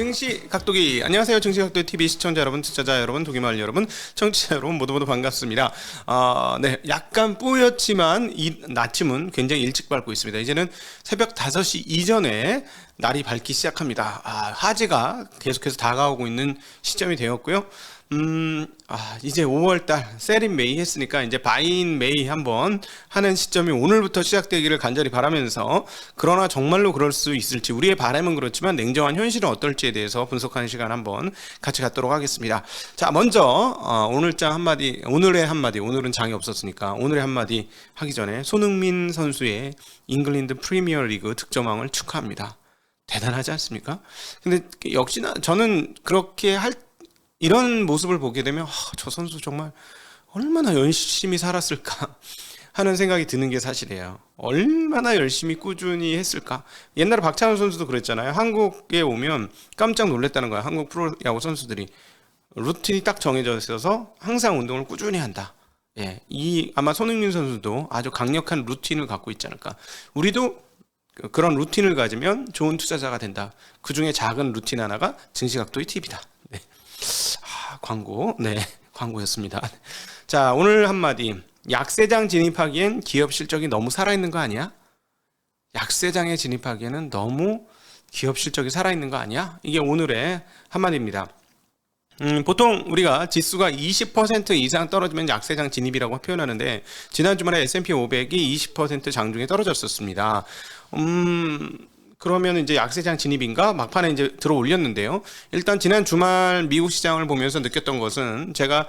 증시 각도기. 안녕하세요. 증시 각도기 TV 시청자 여러분, 투자자 여러분, 도기마을 여러분, 청취자 여러분 모두 반갑습니다. 네, 약간 뿌옇지만 이 아침은 굉장히 일찍 밝고 있습니다. 이제는 새벽 5시 이전에 날이 밝기 시작합니다. 화제가 계속해서 다가오고 있는 시점이 되었고요. 이제 5월달 셀인 메이 했으니까 이제 바인 메이 한번 하는 시점이 오늘부터 시작되기를 간절히 바라면서, 그러나 정말로 그럴 수 있을지, 우리의 바람은 그렇지만 냉정한 현실은 어떨지에 대해서 분석하는 시간 한번 같이 갖도록 하겠습니다. 자, 먼저 오늘의 한마디, 오늘은 장이 없었으니까 오늘의 한마디 하기 전에 손흥민 선수의 잉글랜드 프리미어리그 득점왕을 축하합니다. 대단하지 않습니까? 근데 역시나 저는 그렇게 이런 모습을 보게 되면 저 선수 정말 얼마나 열심히 살았을까 하는 생각이 드는 게 사실이에요. 얼마나 열심히 꾸준히 했을까. 옛날에 박찬호 선수도 그랬잖아요. 한국에 오면 깜짝 놀랐다는 거야. 한국 프로야구 선수들이 루틴이 딱 정해져 있어서 항상 운동을 꾸준히 한다. 예, 아마 손흥민 선수도 아주 강력한 루틴을 갖고 있지 않을까. 우리도 그런 루틴을 가지면 좋은 투자자가 된다. 그 중에 작은 루틴 하나가 증시각도의 팁이다. 네. 광고. 네, 광고였습니다. 자, 오늘 한마디. 약세장 진입하기엔 기업 실적이 너무 살아있는 거 아니야? 약세장에 진입하기에는 너무 기업 실적이 살아있는 거 아니야? 이게 오늘의 한마디입니다. 보통 우리가 지수가 20% 이상 떨어지면 약세장 진입이라고 표현하는데, 지난 주말에 S&P 500이 20% 장중에 떨어졌었습니다. 그러면 이제 약세장 진입인가? 막판에 이제 들어 올렸는데요. 일단 지난 주말 미국 시장을 보면서 느꼈던 것은, 제가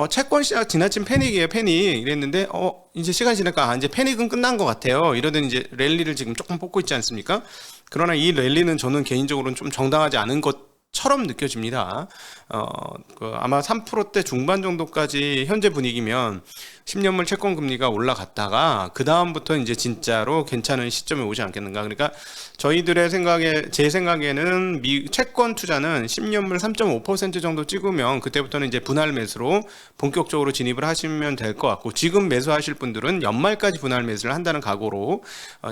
채권 시장 지나친 패닉이에요. 패닉 이랬는데 이제 시간 지나니까 이제 패닉은 끝난 것 같아요. 이러더니 이제 랠리를 지금 조금 뽑고 있지 않습니까? 그러나 이 랠리는 저는 개인적으로는 좀 정당하지 않은 것처럼 느껴집니다. 아마 3%대 중반 정도까지 현재 분위기면 10년물 채권 금리가 올라갔다가 그 다음부터 이제 진짜로 괜찮은 시점에 오지 않겠는가. 그러니까 제 생각에는 채권 투자는 10년물 3.5% 정도 찍으면 그때부터는 이제 분할 매수로 본격적으로 진입을 하시면 될 것 같고, 지금 매수하실 분들은 연말까지 분할 매수를 한다는 각오로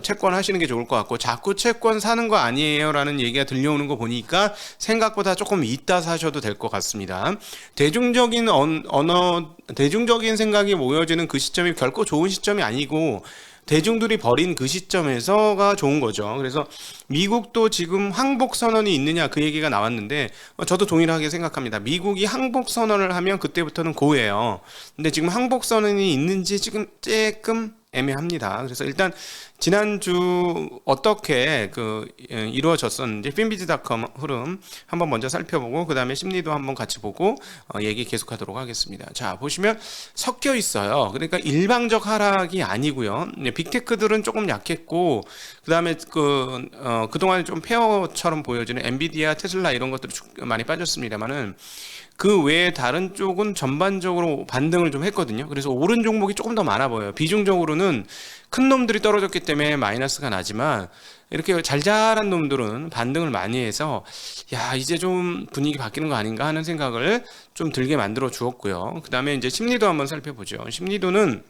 채권 하시는 게 좋을 것 같고, 자꾸 채권 사는 거 아니에요 라는 얘기가 들려오는 거 보니까 생각보다 조금 이따 사셔도 될 것 같습니다. 대중적인 생각이 모여지는 그 시점이 결코 좋은 시점이 아니고, 대중들이 버린 그 시점에서가 좋은 거죠. 그래서 미국도 지금 항복 선언이 있느냐, 그 얘기가 나왔는데 저도 동일하게 생각합니다. 미국이 항복 선언을 하면 그때부터는 고예요. 근데 지금 항복 선언이 있는지 지금 조금 애매합니다. 그래서 일단 지난주 어떻게 이루어졌었는지 finviz.com 흐름 한번 먼저 살펴보고, 그 다음에 심리도 한번 같이 보고 얘기 계속하도록 하겠습니다. 자, 보시면 섞여 있어요. 그러니까 일방적 하락이 아니고요. 빅테크들은 조금 약했고, 그 다음에 그동안 좀 페어처럼 보여지는 엔비디아, 테슬라 이런 것들이 많이 빠졌습니다만은, 그 외에 다른 쪽은 전반적으로 반등을 좀 했거든요. 그래서 오른 종목이 조금 더 많아 보여요. 비중적으로는 큰 놈들이 떨어졌기 때문에 마이너스가 나지만, 이렇게 잘잘한 놈들은 반등을 많이 해서 이제 좀 분위기 바뀌는 거 아닌가 하는 생각을 좀 들게 만들어 주었고요. 그 다음에 이제 심리도 한번 살펴보죠. 심리도는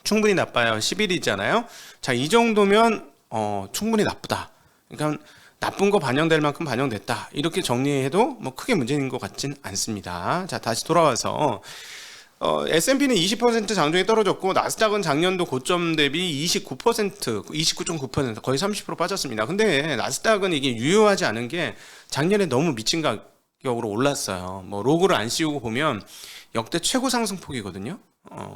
충분히 나빠요. 10일이잖아요. 자, 이 정도면 충분히 나쁘다. 그러니까 나쁜 거 반영될 만큼 반영됐다, 이렇게 정리해도 뭐 크게 문제인 것 같진 않습니다. 자, 다시 돌아와서 S&P는 20% 장중에 떨어졌고, 나스닥은 작년도 고점 대비 29.9% 거의 30% 빠졌습니다. 근데 나스닥은 이게 유효하지 않은 게 작년에 너무 미친 가격으로 올랐어요. 뭐 로그를 안 씌우고 보면 역대 최고 상승폭이거든요.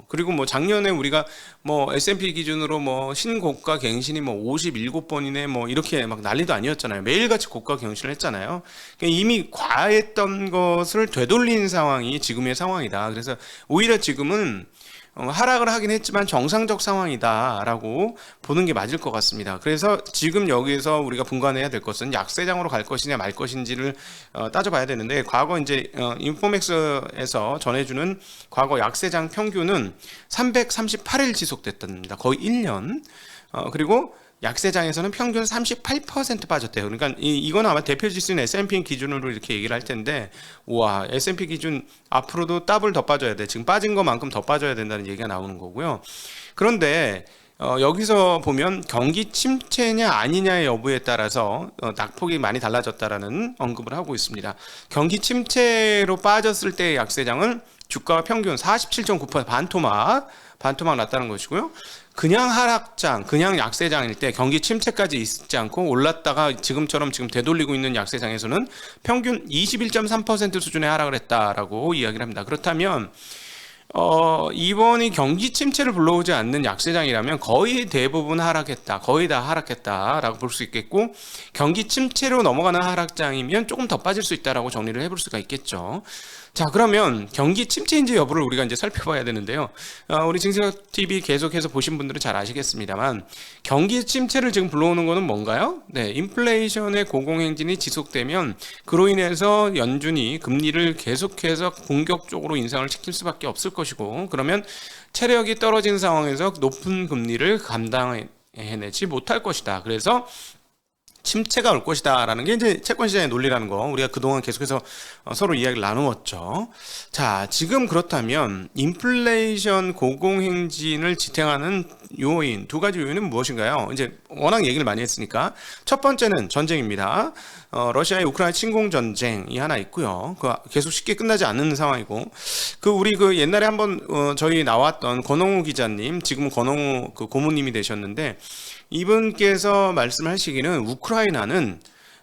그리고 뭐 작년에 우리가 뭐 S&P 기준으로 뭐 신고가 갱신이 뭐 57번이네 뭐 이렇게 막 난리도 아니었잖아요. 매일같이 고가 갱신을 했잖아요. 그러니까 이미 과했던 것을 되돌린 상황이 지금의 상황이다. 그래서 오히려 지금은 하락을 하긴 했지만 정상적 상황이다라고 보는 게 맞을 것 같습니다. 그래서 지금 여기서 우리가 분간해야 될 것은 약세장으로 갈 것이냐 말 것인지를 따져봐야 되는데, 과거 이제 인포맥스에서 전해주는 과거 약세장 평균은 338일 지속됐답니다. 거의 1년. 그리고 약세장에서는 평균 38% 빠졌대요. 그러니까 이건 아마 대표 지수인 S&P 기준으로 이렇게 얘기를 할 텐데, 우와, S&P 기준 앞으로도 더블 더 빠져야 돼. 지금 빠진 것만큼 더 빠져야 된다는 얘기가 나오는 거고요. 그런데 여기서 보면 경기 침체냐 아니냐의 여부에 따라서 낙폭이 많이 달라졌다라는 언급을 하고 있습니다. 경기 침체로 빠졌을 때의 약세장은 주가가 평균 47.9% 반토막 났다는 것이고요. 그냥 하락장, 그냥 약세장일 때 경기 침체까지 있지 않고 올랐다가 지금처럼 지금 되돌리고 있는 약세장에서는 평균 21.3% 수준의 하락을 했다라고 이야기를 합니다. 그렇다면 이번이 경기 침체를 불러오지 않는 약세장이라면 거의 대부분 하락했다, 거의 다 하락했다라고 볼 수 있겠고, 경기 침체로 넘어가는 하락장이면 조금 더 빠질 수 있다라고 정리를 해볼 수가 있겠죠. 자, 그러면 경기 침체인지 여부를 우리가 이제 살펴봐야 되는데요. 우리 증시가TV 계속해서 보신 분들은 잘 아시겠습니다만, 경기 침체를 지금 불러오는 것은 뭔가요? 네, 인플레이션의 고공행진이 지속되면 그로 인해서 연준이 금리를 계속해서 공격적으로 인상을 시킬 수밖에 없을 것이고, 그러면 체력이 떨어진 상황에서 높은 금리를 감당해내지 못할 것이다. 그래서 침체가 올 것이다 라는 게 이제 채권 시장의 논리라는 거, 우리가 그동안 계속해서 서로 이야기를 나누었죠. 자, 지금 그렇다면 인플레이션 고공행진을 지탱하는 요인, 두 가지 요인은 무엇인가요? 이제 워낙 얘기를 많이 했으니까 첫 번째는 전쟁입니다. 러시아의 우크라이나 침공 전쟁이 하나 있고요. 그 계속 쉽게 끝나지 않는 상황이고, 우리 옛날에 한번 저희 나왔던 권홍우 기자님, 지금 권홍우 고모님이 되셨는데, 이분께서 말씀하시기는 우크라이나는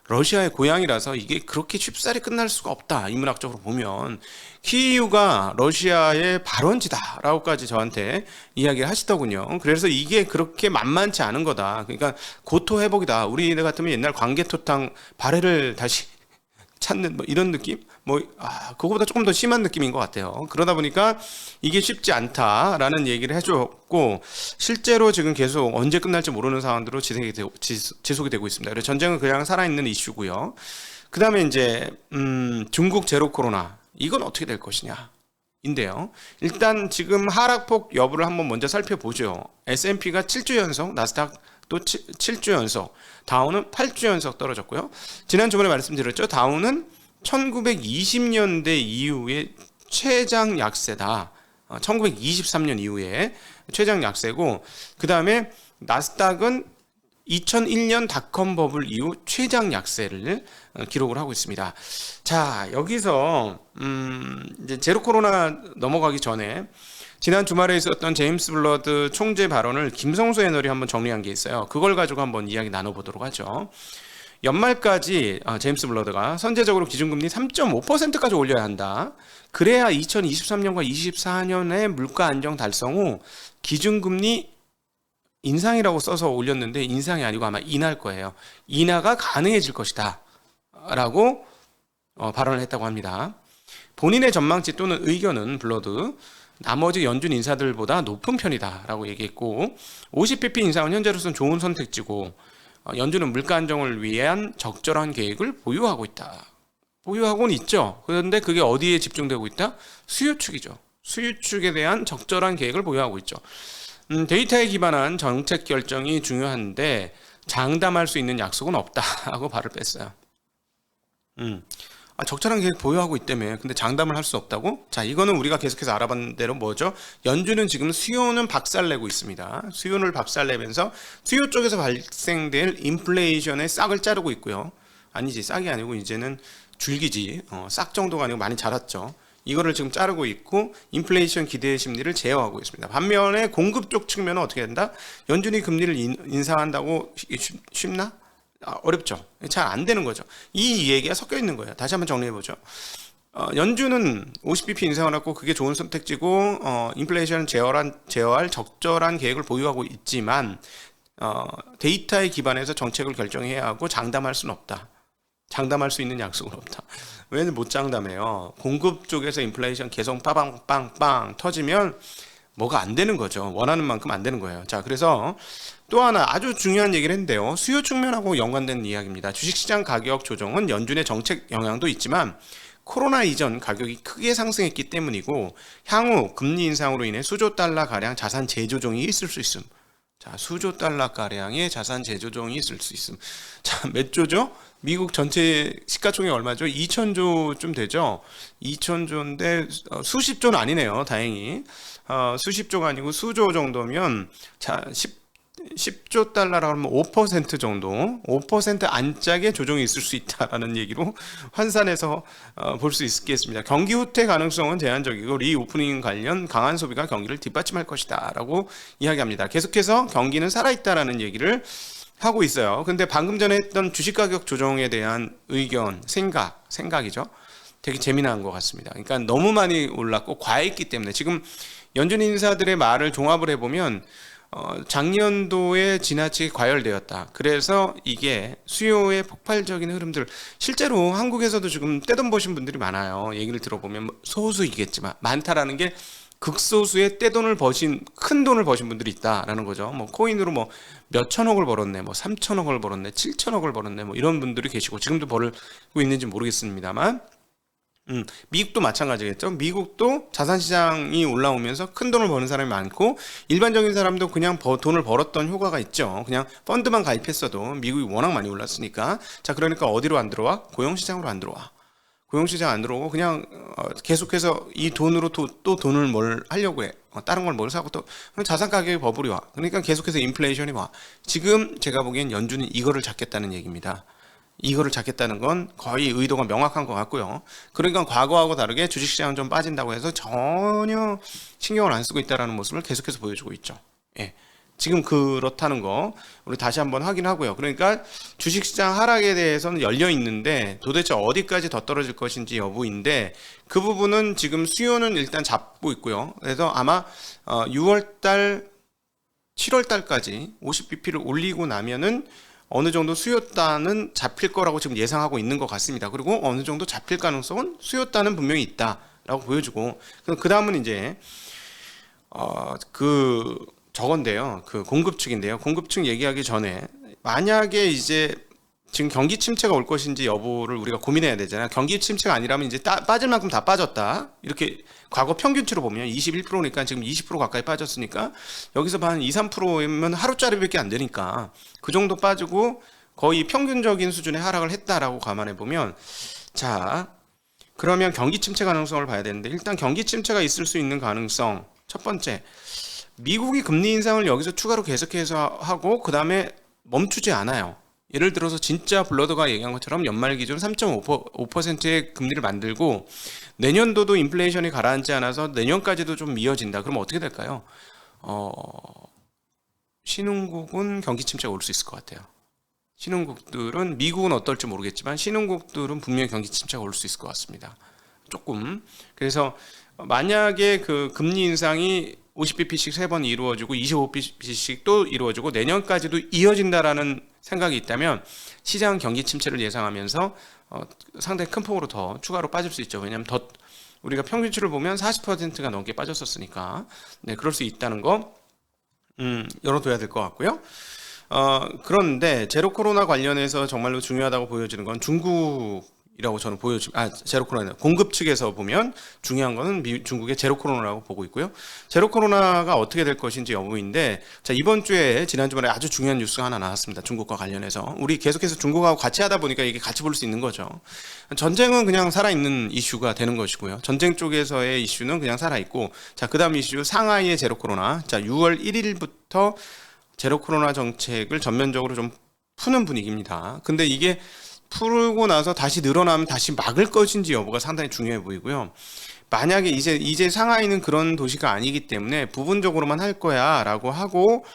러시아의 고향이라서 이게 그렇게 쉽사리 끝날 수가 없다. 인문학적으로 보면 키이우가 러시아의 발원지다라고까지 저한테 이야기를 하시더군요. 그래서 이게 그렇게 만만치 않은 거다. 그러니까 고토 회복이다. 우리들 같으면 옛날 광개토탕 발해를 다시 찾는 이런 느낌? 그거보다 조금 더 심한 느낌인 것 같아요. 그러다 보니까 이게 쉽지 않다라는 얘기를 해줬고, 실제로 지금 계속 언제 끝날지 모르는 상황으로 지속이 되고 있습니다. 그래서 전쟁은 그냥 살아있는 이슈고요. 그 다음에 이제 중국 제로 코로나, 이건 어떻게 될 것이냐 인데요. 일단 지금 하락폭 여부를 한번 먼저 살펴보죠. S&P가 7주 연속, 나스닥 또 7주 연속, 다우는 8주 연속 떨어졌고요. 지난 주말에 말씀드렸죠. 다우는 1920년대 이후에 최장 약세다. 1923년 이후에 최장 약세고, 그 다음에 나스닥은 2001년 닷컴 버블 이후 최장 약세를 기록을 하고 있습니다. 자, 여기서 이제 제로 코로나 넘어가기 전에 지난 주말에 있었던 제임스 블러드 총재 발언을 김성수 애널이 한번 정리한 게 있어요. 그걸 가지고 한번 이야기 나눠보도록 하죠. 연말까지 제임스 블러드가 선제적으로 기준금리 3.5%까지 올려야 한다. 그래야 2023년과 24년에 물가 안정 달성 후 기준금리 인상이라고 써서 올렸는데 인상이 아니고 아마 인하일 거예요. 인하가 가능해질 것이다 라고 발언을 했다고 합니다. 본인의 전망치 또는 의견은 블러드 나머지 연준 인사들보다 높은 편이다 라고 얘기했고, 50bp 인상은 현재로서는 좋은 선택지고 연준은 물가 안정을 위한 적절한 계획을 보유하고 있다. 보유하고는 있죠. 그런데 그게 어디에 집중되고 있다? 수요 축이죠. 수요 축에 대한 적절한 계획을 보유하고 있죠. 데이터에 기반한 정책 결정이 중요한데 장담할 수 있는 약속은 없다 하고 발을 뺐어요. 적절한 계획 보유하고 있다며. 근데 장담을 할 수 없다고? 자, 이거는 우리가 계속해서 알아본 대로 뭐죠? 연준은 지금 수요는 박살내고 있습니다. 수요를 박살내면서 수요 쪽에서 발생될 인플레이션의 싹을 자르고 있고요. 아니지, 싹이 아니고 이제는 줄기지. 싹 정도가 아니고 많이 자랐죠. 이거를 지금 자르고 있고 인플레이션 기대 심리를 제어하고 있습니다. 반면에 공급 쪽 측면은 어떻게 된다? 연준이 금리를 인상한다고 쉽나? 어렵죠. 잘 안 되는 거죠. 이 얘기가 섞여 있는 거예요. 다시 한번 정리해 보죠. 연준은 50bp 인상을 하고 그게 좋은 선택지고 인플레이션 제어할 적절한 계획을 보유하고 있지만 데이터에 기반해서 정책을 결정해야 하고 장담할 수는 없다. 장담할 수 있는 약속은 없다. 왜 못 장담해요? 공급 쪽에서 인플레이션 계속 빵빵빵빵 터지면 뭐가 안 되는 거죠. 원하는 만큼 안 되는 거예요. 자, 그래서 또 하나 아주 중요한 얘기를 했는데요. 수요 측면하고 연관된 이야기입니다. 주식시장 가격 조정은 연준의 정책 영향도 있지만 코로나 이전 가격이 크게 상승했기 때문이고, 향후 금리 인상으로 인해 수조 달러 가량 자산 재조정이 있을 수 있음. 자, 수조 달러 가량의 자산 재조정이 있을 수 있음. 자, 몇 조죠? 미국 전체 시가총액 얼마죠? 2,000조쯤 되죠. 2,000조인데 수십 조는 아니네요. 다행히 수십 조가 아니고 수조 정도면 자 10조 달러라고 하면 5% 정도, 5% 안짝의 조정이 있을 수 있다라는 얘기로 환산해서 볼 수 있겠습니다. 경기 후퇴 가능성은 제한적이고 리오프닝 관련 강한 소비가 경기를 뒷받침할 것이다라고 이야기합니다. 계속해서 경기는 살아있다라는 얘기를 하고 있어요. 근데 방금 전에 했던 주식 가격 조정에 대한 의견, 생각이죠. 되게 재미난 것 같습니다. 그러니까 너무 많이 올랐고 과했기 때문에 지금 연준 인사들의 말을 종합을 해보면 작년도에 지나치게 과열되었다. 그래서 이게 수요의 폭발적인 흐름들, 실제로 한국에서도 지금 떼돈 버신 분들이 많아요. 얘기를 들어보면 소수이겠지만 많다라는 게 극소수의 떼돈을 버신, 큰 돈을 버신 분들이 있다라는 거죠. 뭐 코인으로 뭐 몇천억을 벌었네, 뭐 3천억을 벌었네, 7천억을 벌었네, 뭐 이런 분들이 계시고 지금도 벌고 있는지 모르겠습니다만, 미국도 마찬가지겠죠. 미국도 자산시장이 올라오면서 큰 돈을 버는 사람이 많고 일반적인 사람도 그냥 돈을 벌었던 효과가 있죠. 그냥 펀드만 가입했어도 미국이 워낙 많이 올랐으니까. 자, 그러니까 어디로 안 들어와? 고용시장으로 안 들어와. 고용시장 안 들어오고 그냥 계속해서 이 돈으로 또 돈을 뭘 하려고 해. 다른 걸 뭘 사고 또 자산 가격이 버블이 와. 그러니까 계속해서 인플레이션이 와. 지금 제가 보기엔 연준은 이거를 잡겠다는 얘기입니다. 이거를 잡겠다는 건 거의 의도가 명확한 것 같고요. 그러니까 과거하고 다르게 주식시장은 좀 빠진다고 해서 전혀 신경을 안 쓰고 있다는 모습을 계속해서 보여주고 있죠. 예. 지금 그렇다는 거 우리 다시 한번 확인하고요. 그러니까 주식시장 하락에 대해서는 열려 있는데 도대체 어디까지 더 떨어질 것인지 여부인데 그 부분은 지금 수요는 일단 잡고 있고요. 그래서 아마 6월달, 7월달까지 50bp를 올리고 나면은 어느 정도 수요단은 잡힐 거라고 지금 예상하고 있는 것 같습니다. 그리고 어느 정도 잡힐 가능성은 수요단은 분명히 있다라고 보여주고, 그 다음은 이제 저건데요. 그 공급 측인데요. 공급 측 얘기하기 전에 만약에 이제 지금 경기 침체가 올 것인지 여부를 우리가 고민해야 되잖아요. 경기 침체가 아니라면 이제 빠질 만큼 다 빠졌다. 이렇게 과거 평균치로 보면 21%니까 지금 20% 가까이 빠졌으니까 여기서 한 2, 3%면 하루짜리밖에 안 되니까 그 정도 빠지고 거의 평균적인 수준의 하락을 했다라고 감안해 보면, 자, 그러면 경기 침체 가능성을 봐야 되는데 일단 경기 침체가 있을 수 있는 가능성 첫 번째, 미국이 금리 인상을 여기서 추가로 계속해서 하고 그 다음에 멈추지 않아요. 예를 들어서 진짜 블러드가 얘기한 것처럼 연말 기준 3.5%의 금리를 만들고 내년도도 인플레이션이 가라앉지 않아서 내년까지도 좀 이어진다. 그럼 어떻게 될까요? 신흥국은 경기 침체가 올 수 있을 것 같아요. 신흥국들은, 미국은 어떨지 모르겠지만 신흥국들은 분명히 경기 침체가 올 수 있을 것 같습니다. 조금. 그래서 만약에 그 금리 인상이 50bp씩 3번 이루어지고 25bp씩 또 이루어지고 내년까지도 이어진다라는 생각이 있다면 시장 경기 침체를 예상하면서 상당히 큰 폭으로 더 추가로 빠질 수 있죠. 왜냐하면 더 우리가 평균치를 보면 40%가 넘게 빠졌었으니까, 네, 그럴 수 있다는 거 열어둬야 될 것 같고요. 그런데 제로 코로나 관련해서 정말로 중요하다고 보여지는 건 중국이라고 저는 제로 코로나 공급 측에서 보면 중요한 거는 중국의 제로 코로나라고 보고 있고요. 제로 코로나가 어떻게 될 것인지 여부인데, 자, 이번 주에 지난주말에 아주 중요한 뉴스가 하나 나왔습니다. 중국과 관련해서 우리 계속해서 중국하고 같이 하다 보니까 이게 같이 볼 수 있는 거죠. 전쟁은 그냥 살아있는 이슈가 되는 것이고요. 전쟁 쪽에서의 이슈는 그냥 살아있고, 자, 그 다음 이슈 상하이의 제로 코로나. 자, 6월 1일부터 제로 코로나 정책을 전면적으로 좀 푸는 분위기입니다. 근데 이게 풀고 나서 다시 늘어나면 다시 막을 것인지 여부가 상당히 중요해 보이고요. 만약에 이제 상하이는 그런 도시가 아니기 때문에 부분적으로만 할 거야 라고 하고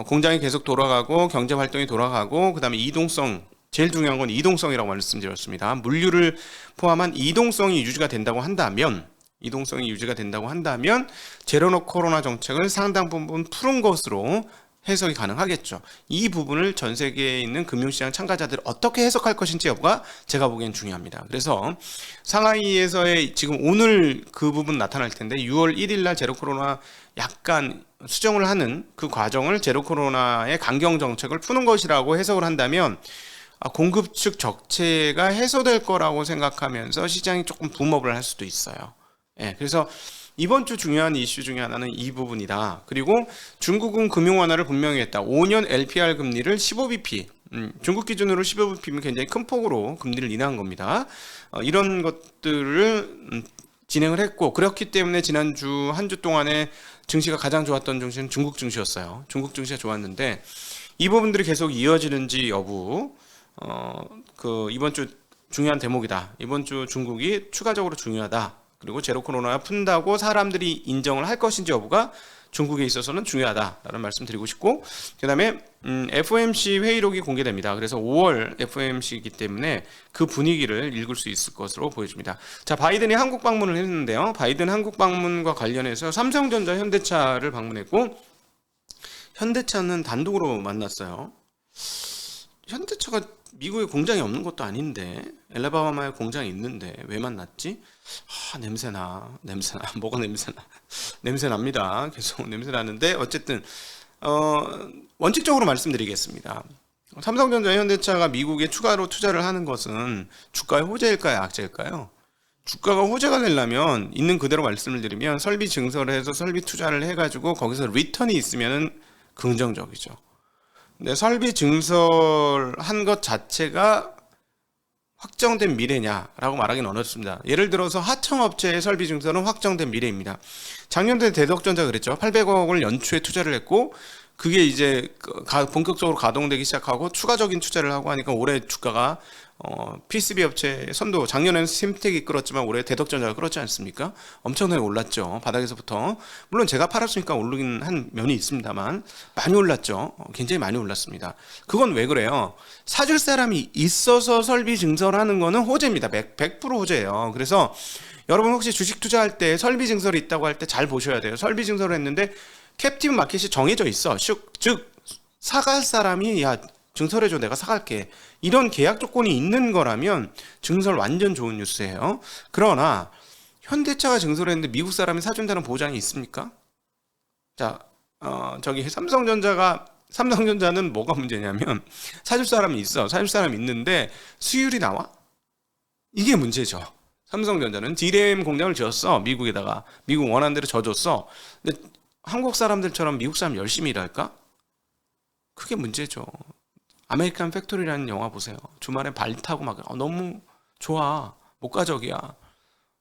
공장이 계속 돌아가고 경제 활동이 돌아가고, 그 다음에 이동성, 제일 중요한 건 이동성이라고 말씀드렸습니다. 물류를 포함한 이동성이 유지가 된다고 한다면 제로 코로나 정책을 상당 부분 푸는 것으로 해석이 가능하겠죠. 이 부분을 전 세계에 있는 금융시장 참가자들이 어떻게 해석할 것인지 여부가 제가 보기엔 중요합니다. 그래서 상하이에서의 지금 오늘 그 부분 나타날 텐데 6월 1일 날 제로 코로나 약간 수정을 하는 그 과정을 제로 코로나의 강경 정책을 푸는 것이라고 해석을 한다면 공급 측 적체가 해소될 거라고 생각하면서 시장이 조금 붐업을 할 수도 있어요. 예, 그래서 이번 주 중요한 이슈 중에 하나는 이 부분이다. 그리고 중국은 금융 완화를 분명히 했다. 5년 LPR 금리를 15bp, 중국 기준으로 15bp면 굉장히 큰 폭으로 금리를 인하한 겁니다. 이런 것들을 진행을 했고, 그렇기 때문에 지난주 한 주 동안에 증시가 가장 좋았던 증시는 중국 증시였어요. 중국 증시가 좋았는데 이 부분들이 계속 이어지는지 여부, 이번 주 중요한 대목이다. 이번 주 중국이 추가적으로 중요하다. 그리고 제로 코로나 푼다고 사람들이 인정을 할 것인지 여부가 중국에 있어서는 중요하다라는 말씀 드리고 싶고, 그 다음에 FOMC 회의록이 공개됩니다. 그래서 5월 FOMC이기 때문에 그 분위기를 읽을 수 있을 것으로 보여집니다. 자, 바이든이 한국 방문을 했는데요. 바이든 한국 방문과 관련해서 삼성전자, 현대차를 방문했고, 현대차는 단독으로 만났어요. 현대차가 미국에 공장이 없는 것도 아닌데, 엘라바마에 공장이 있는데 왜 만났지? 냄새나. 뭐가 냄새나? 냄새 납니다. 계속 냄새 나는데, 어쨌든 원칙적으로 말씀드리겠습니다. 삼성전자, 현대차가 미국에 추가로 투자를 하는 것은 주가의 호재일까요, 악재일까요? 주가가 호재가 되려면 있는 그대로 말씀을 드리면 설비 증설을 해서 설비 투자를 해가지고 거기서 리턴이 있으면 긍정적이죠. 근데 설비 증설한 것 자체가 확정된 미래냐라고 말하기는 어렵습니다. 예를 들어서 하청업체의 설비 증설은 확정된 미래입니다. 작년에 대덕전자 그랬죠. 800억을 연초에 투자를 했고 그게 이제 본격적으로 가동되기 시작하고 추가적인 투자를 하고 하니까 올해 주가가 PCB 업체 선도, 작년에는 심텍이 끌었지만 올해 대덕전자가 끌었지 않습니까? 엄청나게 올랐죠. 바닥에서부터. 물론 제가 팔았으니까 오르긴 한 면이 있습니다만 많이 올랐죠. 굉장히 많이 올랐습니다. 그건 왜 그래요? 사줄 사람이 있어서 설비 증설하는 거는 호재입니다. 100% 호재예요. 그래서 여러분 혹시 주식 투자할 때 설비 증설이 있다고 할 때 잘 보셔야 돼요. 설비 증설을 했는데 캡티브 마켓이 정해져 있어. 즉 사갈 사람이 증설해줘, 내가 사갈게, 이런 계약 조건이 있는 거라면 증설 완전 좋은 뉴스예요. 그러나 현대차가 증설했는데 미국 사람이 사준다는 보장이 있습니까? 자, 저기 삼성전자는 뭐가 문제냐면 사줄 사람이 있어. 사줄 사람이 있는데 수율이 나와? 이게 문제죠. 삼성전자는 D램 공장을 지었어. 미국에다가. 미국 원하는 대로 져줬어. 근데 한국 사람들처럼 미국 사람 열심히 일할까? 그게 문제죠. 아메리칸 팩토리라는 영화 보세요. 주말에 발 타고 막 너무 좋아, 목가적이야.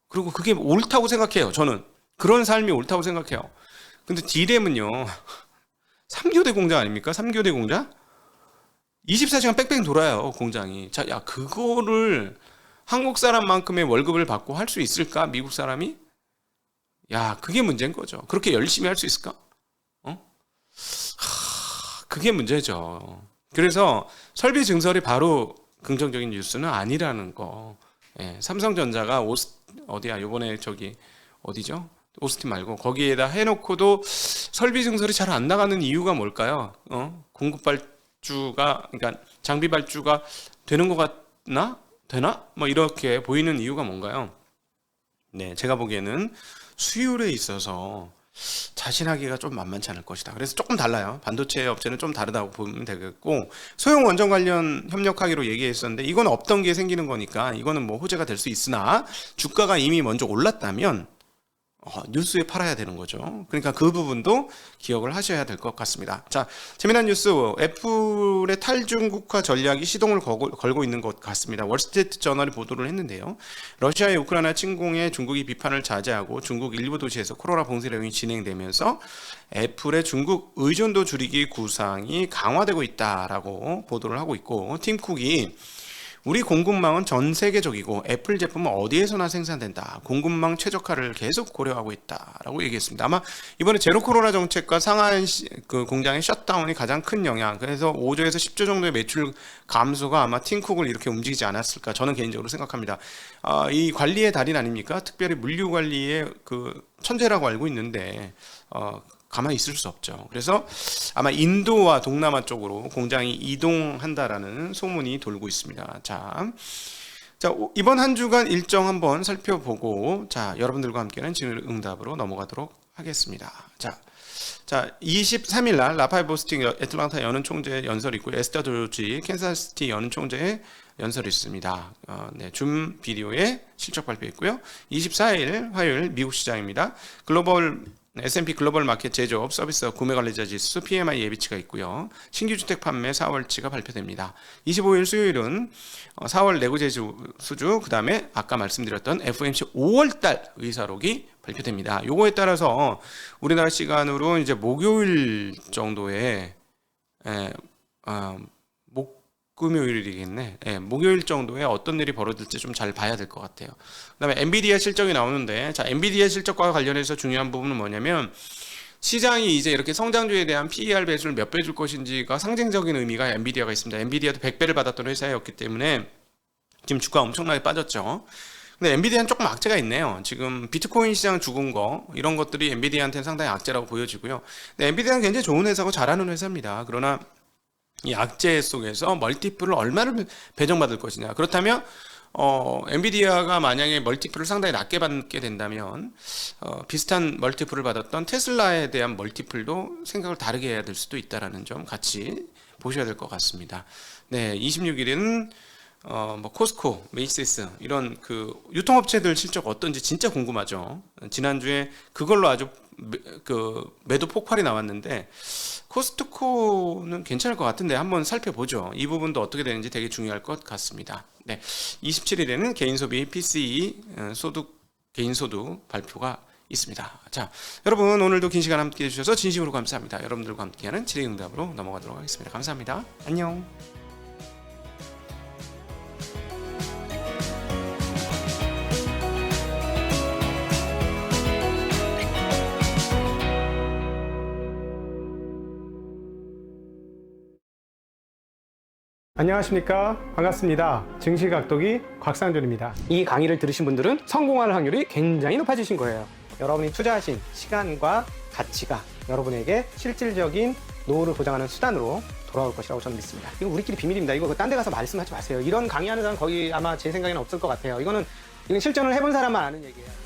그리고 그게 옳다고 생각해요. 저는 그런 삶이 옳다고 생각해요. 근데 D램은요 3교대 공장 아닙니까? 3교대 공장? 24시간 뺑뺑 돌아요, 공장이. 자, 그거를 한국 사람만큼의 월급을 받고 할 수 있을까? 미국 사람이? 그게 문제인 거죠. 그렇게 열심히 할 수 있을까? 그게 문제죠. 그래서 설비 증설이 바로 긍정적인 뉴스는 아니라는 거. 삼성전자가 요번에 어디죠? 오스틴 말고 거기에다 해놓고도 설비 증설이 잘 안 나가는 이유가 뭘까요? 공급 발주가, 그러니까 장비 발주가 되는 것 같나? 되나? 뭐 이렇게 보이는 이유가 뭔가요? 제가 보기에는 수율에 있어서 자신하기가 좀 만만치 않을 것이다. 그래서 조금 달라요. 반도체 업체는 좀 다르다고 보면 되겠고, 소형 원전 관련 협력하기로 얘기했었는데 이건 없던 게 생기는 거니까 이거는 뭐 호재가 될 수 있으나 주가가 이미 먼저 올랐다면 뉴스에 팔아야 되는 거죠. 그러니까 그 부분도 기억을 하셔야 될 것 같습니다. 자, 재미난 뉴스, 애플의 탈중국화 전략이 시동을 걸고 있는 것 같습니다. 월스트리트 저널이 보도를 했는데요. 러시아의 우크라이나 침공에 중국이 비판을 자제하고 중국 일부 도시에서 코로나 봉쇄령이 진행되면서 애플의 중국 의존도 줄이기 구상이 강화되고 있다라고 보도를 하고 있고, 팀 쿡이 우리 공급망은 전 세계적이고 애플 제품은 어디에서나 생산된다. 공급망 최적화를 계속 고려하고 있다라고 얘기했습니다. 아마 이번에 제로 코로나 정책과 상하이 그 공장의 셧다운이 가장 큰 영향. 그래서 5조에서 10조 정도의 매출 감소가 아마 팀쿡을 이렇게 움직이지 않았을까, 저는 개인적으로 생각합니다. 이 관리의 달인 아닙니까? 특별히 물류 관리의 그 천재라고 알고 있는데 가만히 있을 수 없죠. 그래서 아마 인도와 동남아 쪽으로 공장이 이동한다라는 소문이 돌고 있습니다. 자, 이번 한 주간 일정 한번 살펴보고, 여러분들과 함께는 질의응답으로 넘어가도록 하겠습니다. 자, 23일 날 라파엘 보스팅 애틀랜타 연은 총재 연설이 있고, 에스터 조지 캔사스시티 연은 총재 연설이 있습니다. 줌 비디오에 실적 발표했고요. 24일 화요일 미국 시장입니다. 글로벌 S&P 글로벌 마켓 제조업 서비스 구매 관리자 지수 PMI 예비치가 있고요. 신규 주택 판매 4월치가 발표됩니다. 25일 수요일은 4월 내구 제조 수주, 그 다음에 아까 말씀드렸던 FOMC 5월달 의사록이 발표됩니다. 요거에 따라서 우리나라 시간으로 이제 목요일 정도에 금요일이겠네. 목요일 정도에 어떤 일이 벌어질지 좀 잘 봐야 될 것 같아요. 그다음에 엔비디아 실적이 나오는데, 자, 엔비디아 실적과 관련해서 중요한 부분은 뭐냐면, 시장이 이제 이렇게 성장주에 대한 PER 배수를 몇 배 줄 것인지가 상징적인 의미가 엔비디아가 있습니다. 엔비디아도 100배를 받았던 회사였기 때문에 지금 주가 엄청나게 빠졌죠. 근데 엔비디아는 조금 악재가 있네요. 지금 비트코인 시장 죽은 거, 이런 것들이 엔비디아한테는 상당히 악재라고 보여지고요. 근데 엔비디아는 굉장히 좋은 회사고 잘하는 회사입니다. 그러나 이 악재 속에서 멀티플을 얼마를 배정받을 것이냐. 그렇다면 엔비디아가 만약에 멀티플을 상당히 낮게 받게 된다면 비슷한 멀티플을 받았던 테슬라에 대한 멀티플도 생각을 다르게 해야 될 수도 있다라는 점 같이 보셔야 될 것 같습니다. 네, 26일에는 뭐 코스코, 메이시스 이런 그 유통업체들 실적 어떤지 진짜 궁금하죠. 지난주에 그걸로 아주 매도 폭발이 나왔는데 코스트코는 괜찮을 것 같은데 한번 살펴보죠. 이 부분도 어떻게 되는지 되게 중요할 것 같습니다. 네, 27일에는 개인소비 PCE 개인소득 발표가 있습니다. 자, 여러분 오늘도 긴 시간 함께 해주셔서 진심으로 감사합니다. 여러분들과 함께하는 질의응답으로 넘어가도록 하겠습니다. 감사합니다. 안녕. 안녕하십니까, 반갑습니다. 증시각도기 곽상준입니다. 이 강의를 들으신 분들은 성공할 확률이 굉장히 높아지신 거예요. 여러분이 투자하신 시간과 가치가 여러분에게 실질적인 노후를 보장하는 수단으로 돌아올 것이라고 저는 믿습니다. 이거 우리끼리 비밀입니다. 이거 딴 데 가서 말씀하지 마세요. 이런 강의하는 사람 거의 아마 제 생각에는 없을 것 같아요. 이건 실전을 해본 사람만 아는 얘기예요.